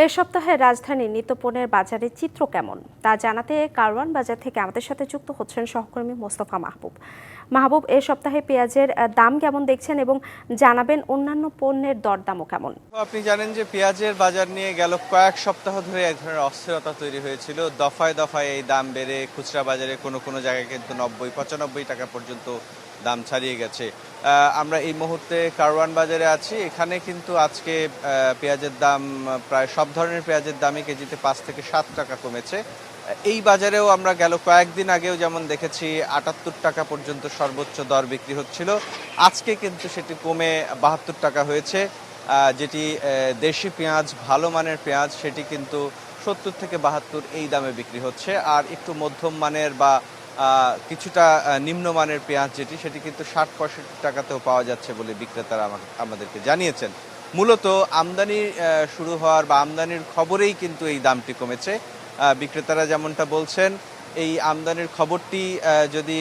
এ সপ্তাহে রাজধানীর নিত্যপণ্যের বাজারের চিত্র কেমন তা জানাতে কারওয়ান বাজার থেকে আমাদের সাথে যুক্ত হচ্ছেন সহকর্মী মোস্তফা মাহবুব। মাহবুব, এ সপ্তাহে পেঁয়াজের দাম কেমন দেখছেন এবং জানাবেন অন্যান্য পণ্যের দরদামও কেমন? আপনি জানেন যে পেঁয়াজের বাজার নিয়ে গেল কয়েক সপ্তাহ ধরে এক ধরনের অস্থিরতা তৈরি হয়েছিল। দফায় দফায় এই দাম বেড়ে খুচরা বাজারে কোনো কোনো জায়গায় কিন্তু ৯০-৯৫ টাকা পর্যন্ত দাম ছাড়িয়ে গেছে। আমরা এই মুহূর্তে কারওয়ান বাজারে আছি। এখানে কিন্তু আজকে পেঁয়াজের দাম প্রায় সব ধরনের পেঁয়াজের দামই কেজিতে ৫ থেকে ৭ টাকা কমেছে। এই বাজারেও আমরা গেল কয়েকদিন আগেও যেমন দেখেছি ৭৮ টাকা পর্যন্ত সর্বোচ্চ দর বিক্রি হচ্ছিল। আজকে কিন্তু সেটি কমে ৭২ টাকা হয়েছে। যেটি দেশি পেঁয়াজ, ভালো মানের পেঁয়াজ, সেটি কিন্তু ৭০ থেকে ৭২ এই দামে বিক্রি হচ্ছে। আর একটু মধ্যম মানের বা কিছুটা নিম্নমানের পেঁয়াজ যেটি, সেটি কিন্তু ৬০-৬৫ টাকাতেও পাওয়া যাচ্ছে বলে বিক্রেতারা আমাদেরকে জানিয়েছেন। মূলত আমদানি শুরু হওয়ার বা আমদানির খবরেই কিন্তু এই দামটি কমেছে। বিক্রেতারা যেমনটা বলছেন, এই আমদানির খবরটি যদি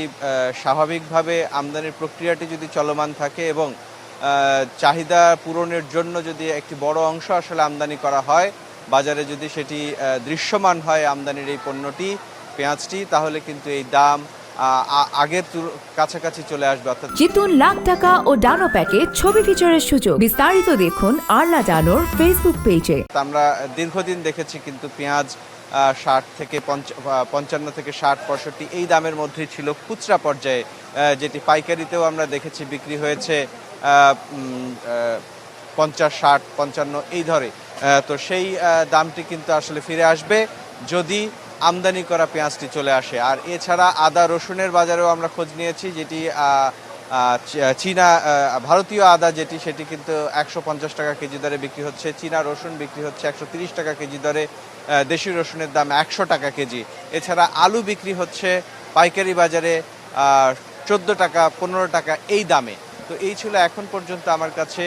স্বাভাবিকভাবে আমদানির প্রক্রিয়াটি যদি চলমান থাকে এবং চাহিদা পূরণের জন্য যদি একটি বড় অংশ আসলে আমদানি করা হয়, বাজারে যদি সেটি দৃশ্যমান হয় আমদানির এই পণ্যটি, পেঁয়াজটি, তাহলে কিন্তু এই দাম আগের কাছাকাছি চলে আসবে। অর্থাৎ জিতুন লাখ টাকা ও ডানো প্যাকেজ ছবি ফিচারের সুযোগ। বিস্তারিত দেখুন আরলা ডানোর ফেসবুক পেজে। আমরা দীর্ঘদিন দেখেছি কিন্তু পেঁয়াজ ৬০ থেকে ৫৫ থেকে ৬০-৬৫ এই দামের মধ্যেই ছিল খুচরা পর্যায়ে, যেটি পাইকারিতেও আমরা দেখেছি বিক্রি হয়েছে ৫০, ৬০, ৫৫ এই ধরে। তো সেই দামটি কিন্তু আসলে ফিরে আসবে যদি আমদানি করা পেঁয়াজটি চলে আসে। আর এছাড়া আদা রসুনের বাজারেও আমরা খোঁজ নিয়েছি, যেটি চীনা ভারতীয় আদা যেটি, সেটি কিন্তু ১৫০ টাকা কেজি দরে বিক্রি হচ্ছে। চীনা রসুন বিক্রি হচ্ছে ১৩০ টাকা কেজি দরে। দেশি রসুনের দাম ১০০ টাকা কেজি। এছাড়া আলু বিক্রি হচ্ছে পাইকারি বাজারে ১৪ টাকা, ১৫ টাকা এই দামে। তো এই ছিল এখন পর্যন্ত আমার কাছে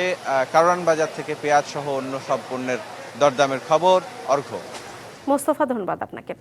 কারওয়ান বাজার থেকে পেঁয়াজ সহ অন্য সব পণ্যের দরদামের খবর। অর্ঘ্য। মোস্তফা, ধন্যবাদ আপনাকে।